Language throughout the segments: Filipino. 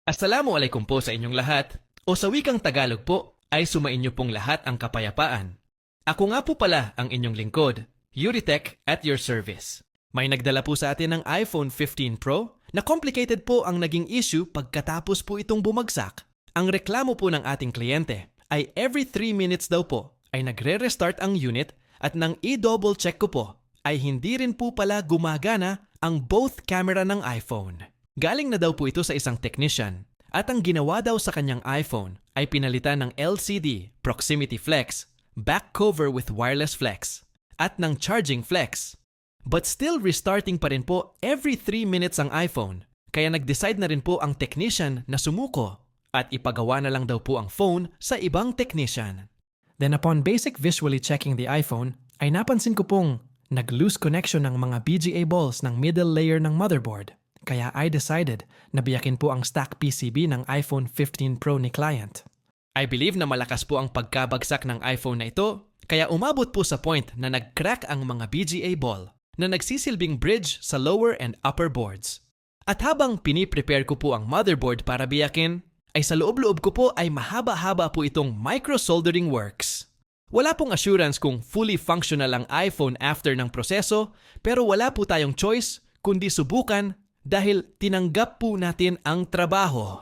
Assalamualaikum po sa inyong lahat. O sa wikang Tagalog po, ay sumainyo pong lahat ang kapayapaan. Ako nga po pala ang inyong lingkod, Yuritech at your service. May nagdala po sa atin ng iPhone 15 Pro na complicated po ang naging issue pagkatapos po itong bumagsak. Ang reklamo po ng ating kliyente ay every 3 minutes daw po ay nagre-restart ang unit at nang i-double check ko po ay hindi rin po pala gumagana ang both camera ng iPhone. Galing na daw po ito sa isang technician at ang ginawa daw sa kanyang iPhone ay pinalitan ng LCD, Proximity Flex, back cover with wireless flex, at ng charging flex. But still restarting pa rin po every 3 minutes ang iPhone, kaya nag-decide na rin po ang technician na sumuko at ipagawa na lang daw po ang phone sa ibang technician. Then upon basic visually checking the iPhone, ay napansin ko pong nag-loose connection ng mga BGA balls ng middle layer ng motherboard. Kaya I decided na biyakin po ang stack PCB ng iPhone 15 Pro ni client. I believe na malakas po ang pagkabagsak ng iPhone na ito, kaya umabot po sa point na nag-crack ang mga BGA ball na nagsisilbing bridge sa lower and upper boards. At habang piniprepare ko po ang motherboard para biyakin, ay sa loob-loob ko po ay mahaba-haba po itong micro-soldering works. Wala pong assurance kung fully functional ang iPhone after ng proseso, pero wala po tayong choice kundi subukan dahil tinanggap po natin ang trabaho.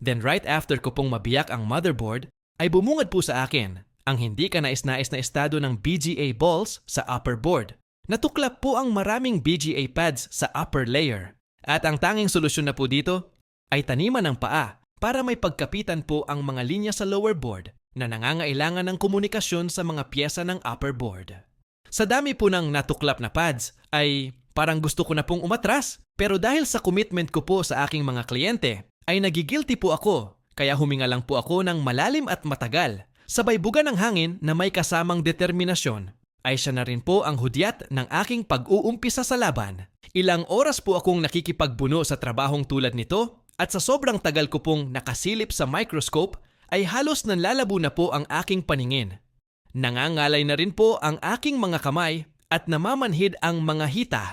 Then right after ko pong mabiyak ang motherboard, ay bumungad po sa akin ang hindi ka nais-nais na estado ng BGA balls sa upper board. Natuklap po ang maraming BGA pads sa upper layer. At ang tanging solusyon na po dito ay taniman ng paa para may pagkapitan po ang mga linya sa lower board na nangangailangan ng komunikasyon sa mga piyesa ng upper board. Sa dami po ng natuklap na pads ay parang gusto ko na pong umatras, pero dahil sa commitment ko po sa aking mga kliyente, ay nagigilty po ako, kaya huminga lang po ako ng malalim at matagal. Sabay buga ng hangin na may kasamang determinasyon, ay siya na rin po ang hudyat ng aking pag-uumpisa sa laban. Ilang oras po akong nakikipagbuno sa trabahong tulad nito, at sa sobrang tagal ko pong nakasilip sa microscope, ay halos nanlalabo na po ang aking paningin. Nangangalay na rin po ang aking mga kamay at namamanhid ang mga hita.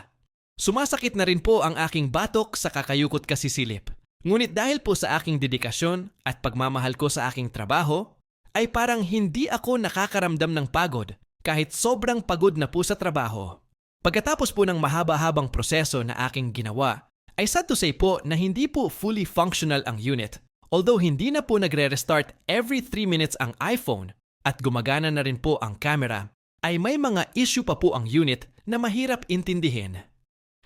Sumasakit na rin po ang aking batok sa kakayukot kasisilip. Ngunit dahil po sa aking dedikasyon at pagmamahal ko sa aking trabaho, ay parang hindi ako nakakaramdam ng pagod kahit sobrang pagod na po sa trabaho. Pagkatapos po ng mahaba-habang proseso na aking ginawa, ay sad to say po na hindi po fully functional ang unit. Although hindi na po nagre-restart every 3 minutes ang iPhone at gumagana na rin po ang camera, ay may mga issue pa po ang unit na mahirap intindihin.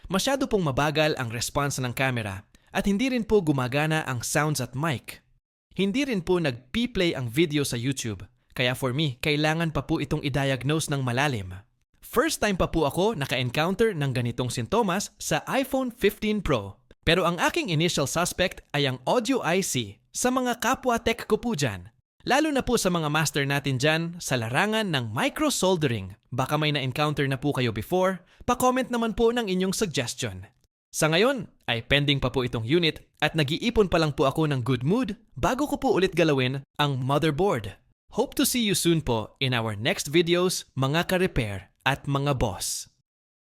Masyado pong mabagal ang response ng camera at hindi rin po gumagana ang sounds at mic. Hindi rin po nag-play ang video sa YouTube, kaya for me, kailangan pa po itong i-diagnose ng malalim. First time pa po ako naka-encounter ng ganitong sintomas sa iPhone 15 Pro. Pero ang aking initial suspect ay ang audio IC sa mga kapwa tech ko po dyan. Lalo na po sa mga master natin dyan sa larangan ng micro-soldering. Baka may na-encounter na po kayo before, pa-comment naman po ng inyong suggestion. Sa ngayon, ay pending pa po itong unit at nag-iipon pa lang po ako ng good mood bago ko po ulit galawin ang motherboard. Hope to see you soon po in our next videos, mga ka-repair at mga boss.